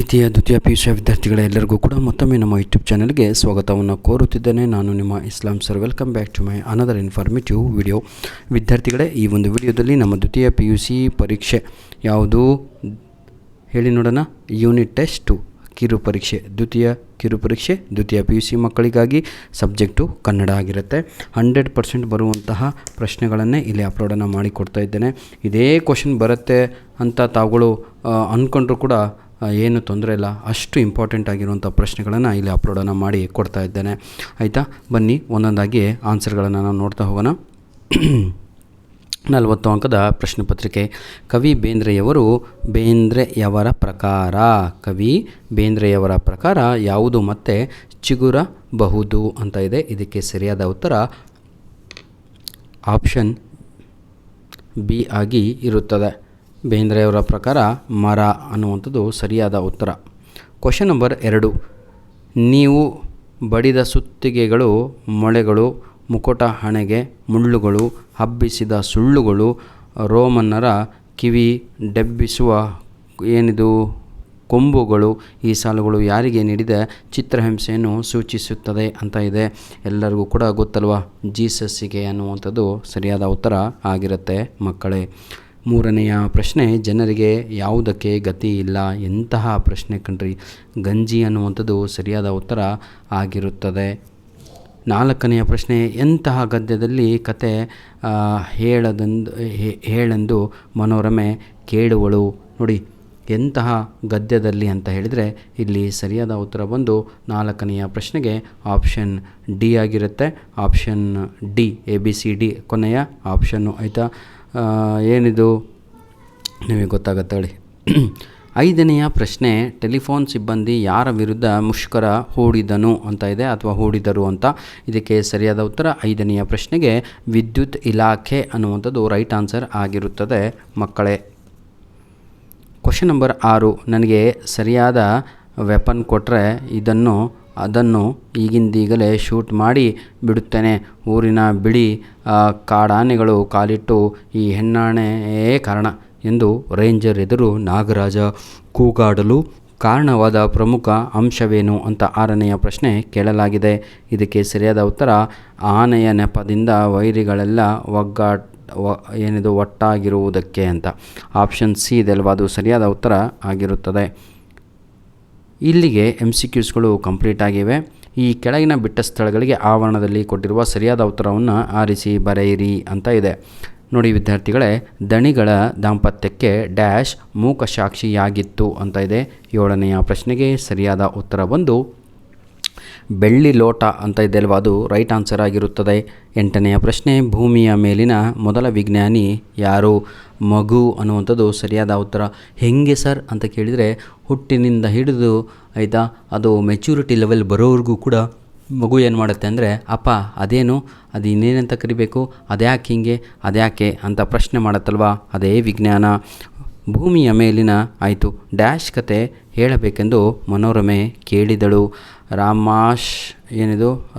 ಪ್ರೀತಿಯ ದ್ವಿತೀಯ PUC ವಿದ್ಯಾರ್ಥಿಗಳೆಲ್ಲರಿಗೂ ಕೂಡ ಮತ್ತೊಮ್ಮೆ ನಮ್ಮ ಯೂಟ್ಯೂಬ್ ಚಾನಲ್ಗೆ ಸ್ವಾಗತವನ್ನು ಕೋರುತ್ತಿದ್ದೇನೆ. ನಾನು ನಿಮ್ಮ Islam sir. Welcome back to my another informative video. ವಿದ್ಯಾರ್ಥಿಗಳೇ, ಈ ಒಂದು ವಿಡಿಯೋದಲ್ಲಿ ನಮ್ಮ ದ್ವಿತೀಯ PUC ಪರೀಕ್ಷೆ ಯಾವುದು ಹೇಳಿ ನೋಡೋಣ. ಯೂನಿಟ್ ಟೆಸ್ಟ್ 2 ಕಿರು ಪರೀಕ್ಷೆ, ದ್ವಿತೀಯ PUC ಮಕ್ಕಳಿಗಾಗಿ ಸಬ್ಜೆಕ್ಟು ಕನ್ನಡ ಆಗಿರುತ್ತೆ. 100% ಬರುವಂತಹ ಪ್ರಶ್ನೆಗಳನ್ನೇ ಇಲ್ಲಿ ಅಪ್ಲೋಡನ್ನು ಮಾಡಿ ಕೊಡ್ತಾ ಇದ್ದೇನೆ. ಇದೇ ಕ್ವಶನ್ ಬರುತ್ತೆ ಅಂತ ತಾವುಗಳು ಅಂದ್ಕೊಂಡ್ರೂ ಕೂಡ ಏನು ತೊಂದರೆ ಇಲ್ಲ. ಅಷ್ಟು ಇಂಪಾರ್ಟೆಂಟ್ ಆಗಿರುವಂಥ ಪ್ರಶ್ನೆಗಳನ್ನು ಇಲ್ಲಿ ಅಪ್ಲೋಡನ್ನು ಮಾಡಿ ಕೊಡ್ತಾ ಇದ್ದೇನೆ. ಆಯಿತಾ, ಬನ್ನಿ ಒಂದೊಂದಾಗಿ ಆನ್ಸರ್ಗಳನ್ನು ನಾವು ನೋಡ್ತಾ ಹೋಗೋಣ. 40 ಅಂಕದ ಪ್ರಶ್ನೆ ಪತ್ರಿಕೆ. ಕವಿ ಬೇಂದ್ರೆಯವರ ಪ್ರಕಾರ ಯಾವುದು ಮತ್ತೆ ಚಿಗುರಬಹುದು ಅಂತ ಇದೆ. ಇದಕ್ಕೆ ಸರಿಯಾದ ಉತ್ತರ ಆಪ್ಷನ್ ಬಿ ಆಗಿ ಇರುತ್ತದೆ. ಬೇಂದ್ರೆಯವರ ಪ್ರಕಾರ ಮರ ಅನ್ನುವಂಥದ್ದು ಸರಿಯಾದ ಉತ್ತರ. Question number 2. ನೀವು ಬಡಿದ ಸುತ್ತಿಗೆಗಳು ಮೊಳೆಗಳು, ಮುಕುಟ ಹಣೆಗೆ ಮುಳ್ಳುಗಳು, ಹಬ್ಬಿಸಿದ ಸುಳ್ಳುಗಳು, ರೋಮನ್ನರ ಕಿವಿ ಡೆಬ್ಬಿಸುವ ಏನಿದು ಕೊಂಬುಗಳು, ಈ ಸಾಲುಗಳು ಯಾರಿಗೆ ನೀಡಿದ ಚಿತ್ರಹಿಂಸೆಯನ್ನು ಸೂಚಿಸುತ್ತದೆ ಅಂತ ಇದೆ. ಎಲ್ಲರಿಗೂ ಕೂಡ ಗೊತ್ತಲ್ವಾ, ಜೀಸಸ್ಸಿಗೆ ಅನ್ನುವಂಥದ್ದು ಸರಿಯಾದ ಉತ್ತರ ಆಗಿರುತ್ತೆ ಮಕ್ಕಳೇ. 3ನೆಯ ಪ್ರಶ್ನೆ. ಜನರಿಗೆ ಯಾವುದಕ್ಕೆ ಗತಿ ಇಲ್ಲ. ಎಂತಹ ಪ್ರಶ್ನೆ ಕಣ್ರಿ. ಗಂಜಿ ಅನ್ನುವಂಥದ್ದು ಸರಿಯಾದ ಉತ್ತರ ಆಗಿರುತ್ತದೆ. 4ನೆಯ ಪ್ರಶ್ನೆ. ಎಂತಹ ಗದ್ಯದಲ್ಲಿ ಕತೆ ಹೇಳೆಂದು ಮನೋರಮೆ ಕೇಳುವಳು. ನೋಡಿ, ಎಂತಹ ಗದ್ಯದಲ್ಲಿ ಅಂತ ಹೇಳಿದರೆ ಇಲ್ಲಿ ಸರಿಯಾದ ಉತ್ತರ ಬಂದು 4ನೆಯ ಪ್ರಶ್ನೆಗೆ ಆಪ್ಷನ್ ಡಿ ಆಗಿರುತ್ತೆ. ಆಪ್ಷನ್ ಡಿ, ABCD ಕೊನೆಯ ಆಪ್ಷನ್ನು. ಆಯಿತಾ, ಏನಿದು ನಿಮಗೆ ಗೊತ್ತಾಗತ್ತೆ ಹೇಳಿ. 5ನೆಯ ಪ್ರಶ್ನೆ. ಟೆಲಿಫೋನ್ ಸಿಬ್ಬಂದಿ ಯಾರ ವಿರುದ್ಧ ಮುಷ್ಕರ ಹೂಡಿದನು ಅಂತ ಇದೆ, ಅಥವಾ ಹೂಡಿದರು ಅಂತ. ಇದಕ್ಕೆ ಸರಿಯಾದ ಉತ್ತರ 5ನೆಯ ಪ್ರಶ್ನೆಗೆ ವಿದ್ಯುತ್ ಇಲಾಖೆ ಅನ್ನುವಂಥದ್ದು ರೈಟ್ ಆನ್ಸರ್ ಆಗಿರುತ್ತದೆ ಮಕ್ಕಳೇ. Question number 6. ನನಗೆ ಸರಿಯಾದ ವೆಪನ್ ಕೊಟ್ಟರೆ ಅದನ್ನು ಈಗಿಂದೀಗಲೇ ಶೂಟ್ ಮಾಡಿ ಬಿಡುತ್ತೇನೆ. ಊರಿನ ಬಿಳಿ ಕಾಡಾನೆಗಳು ಕಾಲಿಟ್ಟು ಈ ಹೆಣ್ಣಾಣೆಯೇ ಕಾರಣ ಎಂದು ರೇಂಜರ್ ಎದುರು ನಾಗರಾಜ ಕೂಗಾಡಲು ಕಾರಣವಾದ ಪ್ರಮುಖ ಅಂಶವೇನು ಅಂತ 6ನೆಯ ಪ್ರಶ್ನೆ ಕೇಳಲಾಗಿದೆ. ಇದಕ್ಕೆ ಸರಿಯಾದ ಉತ್ತರ ಆನೆಯ ನೆಪದಿಂದ ವೈರಿಗಳೆಲ್ಲ ಒಟ್ಟಾಗಿರುವುದಕ್ಕೆ ಅಂತ. ಆಪ್ಷನ್ ಸಿ ಇದೆಲ್ವಾ, ಅದು ಸರಿಯಾದ ಉತ್ತರ ಆಗಿರುತ್ತದೆ. ಇಲ್ಲಿಗೆ MCQsಗಳು ಕಂಪ್ಲೀಟ್ ಆಗಿವೆ. ಈ ಕೆಳಗಿನ ಬಿಟ್ಟ ಸ್ಥಳಗಳಿಗೆ ಆವರಣದಲ್ಲಿ ಕೊಟ್ಟಿರುವ ಸರಿಯಾದ ಉತ್ತರವನ್ನು ಆರಿಸಿ ಬರೆಯಿರಿ ಅಂತ ಇದೆ. ನೋಡಿ ವಿದ್ಯಾರ್ಥಿಗಳೇ, ದಣಿಗಳ ದಾಂಪತ್ಯಕ್ಕೆ ಡ್ಯಾಶ್ ಮೂಕಸಾಕ್ಷಿಯಾಗಿತ್ತು ಅಂತ ಇದೆ. 7ನೆಯ ಪ್ರಶ್ನೆಗೆ ಸರಿಯಾದ ಉತ್ತರ ಬಂದು ಬೆಳ್ಳಿ ಲೋಟ ಅಂತ ಇದೆಯಲ್ವ, ಅದು ರೈಟ್ ಆನ್ಸರ್ ಆಗಿರುತ್ತದೆ. 8ನೆಯ ಪ್ರಶ್ನೆ. ಭೂಮಿಯ ಮೇಲಿನ ಮೊದಲ ವಿಜ್ಞಾನಿ ಯಾರು? ಮಗು ಅನ್ನುವಂಥದ್ದು ಸರಿಯಾದ ಉತ್ತರ. ಹೆಂಗೆ ಸರ್ ಅಂತ ಕೇಳಿದರೆ, ಹುಟ್ಟಿನಿಂದ ಹಿಡಿದು ಆಯಿತಾ ಅದು ಮೆಚ್ಯೂರಿಟಿ ಲೆವೆಲ್ ಬರೋವರೆಗೂ ಕೂಡ ಮಗು ಏನು ಮಾಡುತ್ತೆ ಅಂದರೆ, ಅಪ್ಪ ಅದೇನು, ಅದು ಇನ್ನೇನಂತ ಕರಿಬೇಕು, ಅದ್ಯಾಕೆ ಹಿಂಗೆ, ಅದ್ಯಾಕೆ ಅಂತ ಪ್ರಶ್ನೆ ಮಾಡುತ್ತಲ್ವ, ಅದೇ ವಿಜ್ಞಾನ. ಭೂಮಿಯ ಮೇಲಿನ ಆಯಿತು ಡ್ಯಾಶ್ ಕತೆ ಹೇಳಬೇಕೆಂದು ಮನೋರಮೆ ಕೇಳಿದಳು.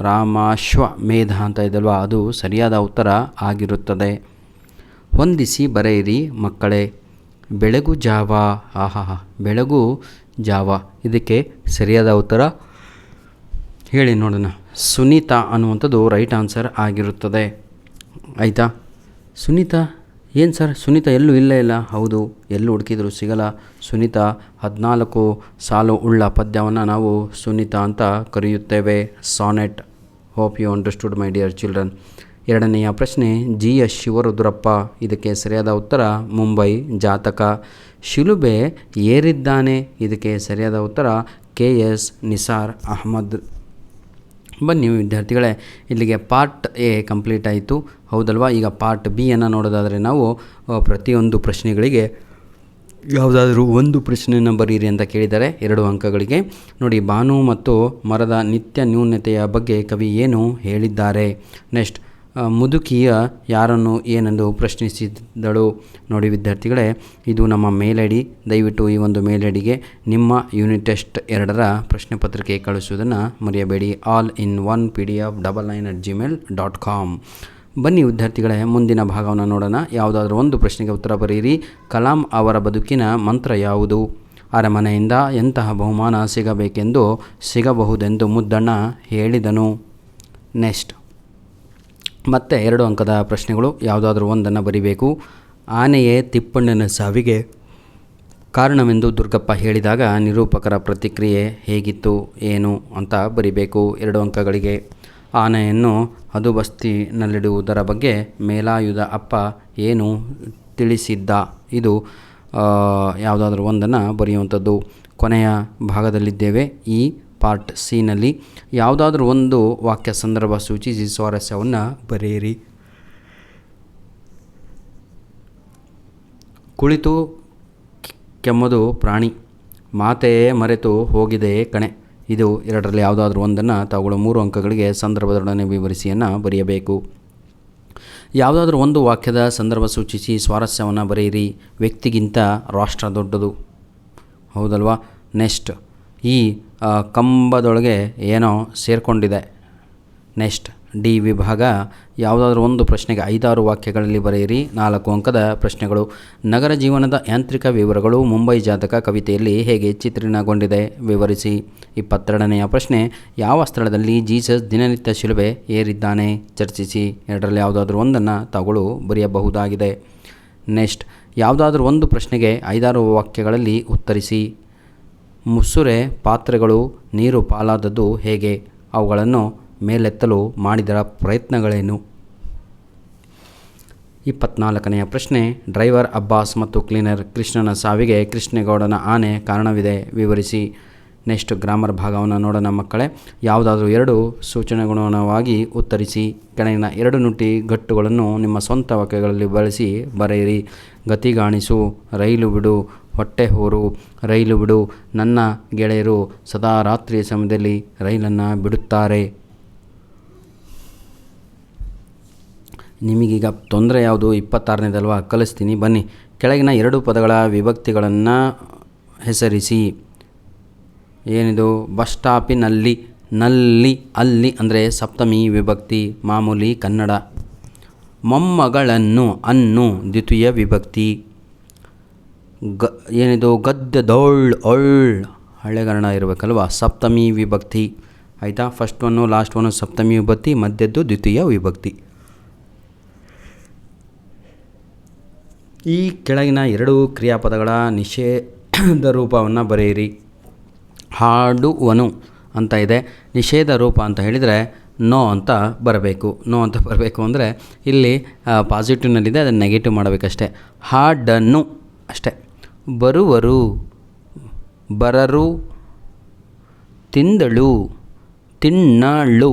ರಾಮಾಶ್ವಮೇಧ ಅಂತ ಇದಲ್ವ, ಅದು ಸರಿಯಾದ ಉತ್ತರ ಆಗಿರುತ್ತದೆ. ಹೊಂದಿಸಿ ಬರೆಯಿರಿ ಮಕ್ಕಳೇ. ಬೆಳಗು ಜಾವ. ಬೆಳಗು ಜಾವ, ಇದಕ್ಕೆ ಸರಿಯಾದ ಉತ್ತರ ಹೇಳಿ ನೋಡೋಣ. ಸುನೀತಾ ಅನ್ನುವಂಥದ್ದು ರೈಟ್ ಆನ್ಸರ್ ಆಗಿರುತ್ತದೆ. ಆಯಿತಾ, ಸುನೀತಾ ಏನು ಸರ್, ಸುನೀತಾ ಎಲ್ಲೂ ಇಲ್ಲ. ಹೌದು, ಎಲ್ಲೂ ಹುಡುಕಿದ್ರು ಸಿಗಲ್ಲ. ಸುನೀತಾ 14 ಸಾಲು ಉಳ್ಳ ಪದ್ಯವನ್ನು ನಾವು ಸುನೀತಾ ಅಂತ ಕರೆಯುತ್ತೇವೆ, sonnet. Hope you understood my dear children. 2ನೆಯ ಪ್ರಶ್ನೆ. GS ಶಿವರುದ್ರಪ್ಪ, ಇದಕ್ಕೆ ಸರಿಯಾದ ಉತ್ತರ ಮುಂಬೈ ಜಾತಕ. ಶಿಲುಬೆ ಏರಿದ್ದಾನೆ, ಇದಕ್ಕೆ ಸರಿಯಾದ ಉತ್ತರ KS ನಿಸಾರ್ ಅಹಮದ್. ಬನ್ನಿ ವಿದ್ಯಾರ್ಥಿಗಳೇ, ಇಲ್ಲಿಗೆ ಪಾರ್ಟ್ A ಕಂಪ್ಲೀಟ್ ಆಯಿತು, ಹೌದಲ್ವಾ. ಈಗ ಪಾರ್ಟ್ B ಅನ್ನು ನೋಡೋದಾದರೆ ನಾವು ಪ್ರತಿಯೊಂದು ಪ್ರಶ್ನೆಗಳಿಗೆ ಯಾವುದಾದ್ರೂ ಒಂದು ಪ್ರಶ್ನೆಯನ್ನು ಬರೀರಿ ಅಂತ ಕೇಳಿದ್ದಾರೆ 2 ಅಂಕಗಳಿಗೆ. ನೋಡಿ, ಬಾನು ಮತ್ತು ಮರದ ನಿತ್ಯ ನ್ಯೂನತೆಯ ಬಗ್ಗೆ ಕವಿ ಏನು ಹೇಳಿದ್ದಾರೆ. ನೆಕ್ಸ್ಟ್, ಮುದುಕಿಯ ಯಾರನ್ನು ಏನೆಂದು ಪ್ರಶ್ನಿಸಿದಳು. ನೋಡಿ ವಿದ್ಯಾರ್ಥಿಗಳೇ, ಇದು ನಮ್ಮ ಮೇಲ್ ಐ ಡಿ. ದಯವಿಟ್ಟು ಈ ಒಂದು ಮೇಲ್ ಐ ಡಿಗೆ ನಿಮ್ಮ ಯೂನಿಟ್ ಟೆಸ್ಟ್ 2ರ ಪ್ರಶ್ನೆ ಪತ್ರಿಕೆ ಕಳಿಸುವುದನ್ನು ಮರೆಯಬೇಡಿ. all-in-one PDF 99@gmail.com. ಬನ್ನಿ ವಿದ್ಯಾರ್ಥಿಗಳೇ, ಮುಂದಿನ ಭಾಗವನ್ನು ನೋಡೋಣ. ಯಾವುದಾದ್ರೂ ಒಂದು ಪ್ರಶ್ನೆಗೆ ಉತ್ತರ ಬರೆಯಿರಿ. ಕಲಾಂ ಅವರ ಬದುಕಿನ ಮಂತ್ರ ಯಾವುದು? ಅರಮನೆಯಿಂದ ಎಂತಹ ಬಹುಮಾನ ಸಿಗಬಹುದೆಂದು ಮುದ್ದಣ್ಣ ಹೇಳಿದನು. ನೆಕ್ಸ್ಟ್ ಮತ್ತೆ 2 ಅಂಕದ ಪ್ರಶ್ನೆಗಳು. ಯಾವುದಾದ್ರೂ ಒಂದನ್ನು ಬರಿಬೇಕು. ಆನೆಯೇ ತಿಪ್ಪಣ್ಣನ ಸಾವಿಗೆ ಕಾರಣವೆಂದು ದುರ್ಗಪ್ಪ ಹೇಳಿದಾಗ ನಿರೂಪಕರ ಪ್ರತಿಕ್ರಿಯೆ ಹೇಗಿತ್ತು, ಏನು ಅಂತ ಬರಿಬೇಕು 2 ಅಂಕಗಳಿಗೆ. ಆನೆಯನ್ನು ಹದುಬಸ್ತಿನಲ್ಲಿಡುವುದರ ಬಗ್ಗೆ ಮೇಲಾಯುಧ ಅಪ್ಪ ಏನು ತಿಳಿಸಿದ್ದ, ಇದು ಯಾವುದಾದ್ರೂ ಒಂದನ್ನು ಬರೆಯುವಂಥದ್ದು. ಕೊನೆಯ ಭಾಗದಲ್ಲಿದ್ದೇವೆ. ಈ ಪಾರ್ಟ್ ಸಿನಲ್ಲಿ ಯಾವುದಾದ್ರೂ ಒಂದು ವಾಕ್ಯ ಸಂದರ್ಭ ಸೂಚಿಸಿ ಸ್ವಾರಸ್ಯವನ್ನು ಬರೆಯಿರಿ. ಕುಳಿತು ಕೆಮ್ಮದು ಪ್ರಾಣಿ, ಮಾತೆಯೇ ಮರೆತು ಹೋಗಿದೆ ಕಣೆ. ಇದು 2ರಲ್ಲಿ ಯಾವುದಾದ್ರೂ ಒಂದನ್ನು ತಾವುಗಳು 3 ಅಂಕಗಳಿಗೆ ಸಂದರ್ಭದೊಡನೆ ವಿವರಿಸಿಯನ್ನು ಬರೆಯಬೇಕು. ಯಾವುದಾದ್ರೂ ಒಂದು ವಾಕ್ಯದ ಸಂದರ್ಭ ಸೂಚಿಸಿ ಸ್ವಾರಸ್ಯವನ್ನು ಬರೆಯಿರಿ. ವ್ಯಕ್ತಿಗಿಂತ ರಾಷ್ಟ್ರ ದೊಡ್ಡದು, ಹೌದಲ್ವಾ? ನೆಕ್ಸ್ಟ್ ಈ ಕಂಬದೊಳಗೆ ಏನೋ ಸೇರಿಕೊಂಡಿದೆ. ನೆಕ್ಸ್ಟ್ ಡಿ ವಿಭಾಗ. ಯಾವುದಾದ್ರೂ ಒಂದು ಪ್ರಶ್ನೆಗೆ 5-6 ವಾಕ್ಯಗಳಲ್ಲಿ ಬರೆಯಿರಿ. 4 ಅಂಕದ ಪ್ರಶ್ನೆಗಳು. ನಗರ ಜೀವನದ ಯಾಂತ್ರಿಕ ವಿವರಗಳು ಮುಂಬೈ ಜಾತಕ ಕವಿತೆಯಲ್ಲಿ ಹೇಗೆ ಚಿತ್ರಣಗೊಂಡಿದೆ ವಿವರಿಸಿ. 22ನೆಯ ಪ್ರಶ್ನೆ. ಯಾವ ಸ್ಥಳದಲ್ಲಿ ಜೀಸಸ್ ದಿನನಿತ್ಯ ಶಿಲುಬೆ ಏರಿದ್ದಾನೆ ಚರ್ಚಿಸಿ. 2ರಲ್ಲಿ ಯಾವುದಾದ್ರೂ ಒಂದನ್ನು ತಾವುಗಳು ಬರೆಯಬಹುದಾಗಿದೆ. ನೆಕ್ಸ್ಟ್ ಯಾವುದಾದ್ರೂ ಒಂದು ಪ್ರಶ್ನೆಗೆ 5-6 ವಾಕ್ಯಗಳಲ್ಲಿ ಉತ್ತರಿಸಿ. ಮುಸುರೆ ಪಾತ್ರೆಗಳು ನೀರು ಪಾಲಾದದ್ದು ಹೇಗೆ, ಅವುಗಳನ್ನು ಮೇಲೆತ್ತಲು ಮಾಡಿದ ಪ್ರಯತ್ನಗಳೇನು. 24ನೆಯ ಪ್ರಶ್ನೆ. ಡ್ರೈವರ್ ಅಬ್ಬಾಸ್ ಮತ್ತು ಕ್ಲೀನರ್ ಕೃಷ್ಣನ ಸಾವಿಗೆ ಕೃಷ್ಣೇಗೌಡನ ಆನೆ ಕಾರಣವಿದೆ ವಿವರಿಸಿ. ನೆಕ್ಸ್ಟ್ ಗ್ರಾಮರ್ ಭಾಗವನ್ನು ನೋಡೋಣ ಮಕ್ಕಳೇ. ಯಾವುದಾದ್ರೂ 2 ಸೂಚನೆಗುಣವಾಗಿ ಉತ್ತರಿಸಿ. ಕೆಳಗಿನ 2 ನುಡಿಗಟ್ಟುಗಳನ್ನು ನಿಮ್ಮ ಸ್ವಂತ ವಾಕ್ಯಗಳಲ್ಲಿ ಬಳಸಿ ಬರೆಯಿರಿ. ಗತಿಗಾಣಿಸು, ರೈಲು ಬಿಡು, ಹೊಟ್ಟೆ ಹೋರು, ರೈಲು ಬಿಡು. ನನ್ನ ಗೆಳೆಯರು ಸದಾ ರಾತ್ರಿಯ ಸಮಯದಲ್ಲಿ ರೈಲನ್ನು ಬಿಡುತ್ತಾರೆ. ನಿಮಗೀಗ ತೊಂದರೆ ಯಾವುದು 26ನೇದಲ್ವಾ, ಕಲಿಸ್ತೀನಿ ಬನ್ನಿ. ಕೆಳಗಿನ 2 ಪದಗಳ ವಿಭಕ್ತಿಗಳನ್ನು ಹೆಸರಿಸಿ. ಏನಿದು? ಬಸ್ ಸ್ಟಾಪಿನಲ್ಲಿ, ನಲ್ಲಿ, ಅಲ್ಲಿ ಅಂದರೆ ಸಪ್ತಮಿ ವಿಭಕ್ತಿ, ಮಾಮೂಲಿ ಕನ್ನಡ. ಮೊಮ್ಮಗಳನ್ನು, ಅನ್ನು ದ್ವಿತೀಯ ವಿಭಕ್ತಿ. ಏನಿದು? ಗದ್ದೆದೊಳ್, ಹಳೆಗನ್ನಡ ಇರಬೇಕಲ್ವ, ಸಪ್ತಮಿ ವಿಭಕ್ತಿ. ಆಯಿತಾ? ಫಸ್ಟ್ ಒನ್ನು ಲಾಸ್ಟ್ ಒನ್ನು ಸಪ್ತಮಿ ವಿಭಕ್ತಿ, ಮಧ್ಯದ್ದು ದ್ವಿತೀಯ ವಿಭಕ್ತಿ. ಈ ಕೆಳಗಿನ 2 ಕ್ರಿಯಾಪದಗಳ ನಿಷೇಧ ರೂಪವನ್ನು ಬರೆಯಿರಿ. ಹಾಡುವನು ಅಂತ ಇದೆ, ನಿಷೇಧ ರೂಪ ಅಂತ ಹೇಳಿದರೆ ನೋ ಅಂತ ಬರಬೇಕು. ನೋ ಅಂತ ಬರಬೇಕು ಅಂದರೆ ಇಲ್ಲಿ ಪಾಸಿಟಿವ್ನಲ್ಲಿದೆ, ಅದನ್ನು ನೆಗೆಟಿವ್ ಮಾಡಬೇಕಷ್ಟೆ. ಹಾಡನ್ನು ಅಷ್ಟೇ. ಬರುವರು, ಬರರು, ತಿಂದಳು, ತಿನ್ನಳು,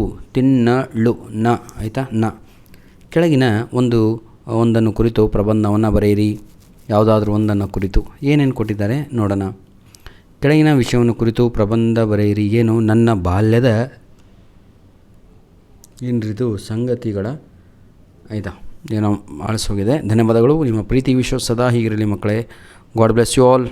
ನ. ಆಯಿತಾ? ನ. ಕೆಳಗಿನ ಒಂದನ್ನು ಕುರಿತು ಪ್ರಬಂಧವನ್ನು ಬರೆಯಿರಿ. ಯಾವುದಾದ್ರೂ ಒಂದನ್ನು ಕುರಿತು ಏನೇನು ಕೊಟ್ಟಿದ್ದಾರೆ ನೋಡೋಣ. ಕೆಳಗಿನ ವಿಷಯವನ್ನು ಕುರಿತು ಪ್ರಬಂಧ ಬರೆಯಿರಿ. ಏನು? ನನ್ನ ಬಾಲ್ಯದ ಏನ್ರಿದು ಸಂಗತಿಗಳ. ಆಯಿತಾ? ಏನೋ ಆಳಿಸೋಗಿದೆ. ಧನ್ಯವಾದಗಳು. ನಿಮ್ಮ ಪ್ರೀತಿ ವಿಶ್ವಾಸ ಸದಾ ಹೀಗಿರಲಿ ಮಕ್ಕಳೇ. God bless you all.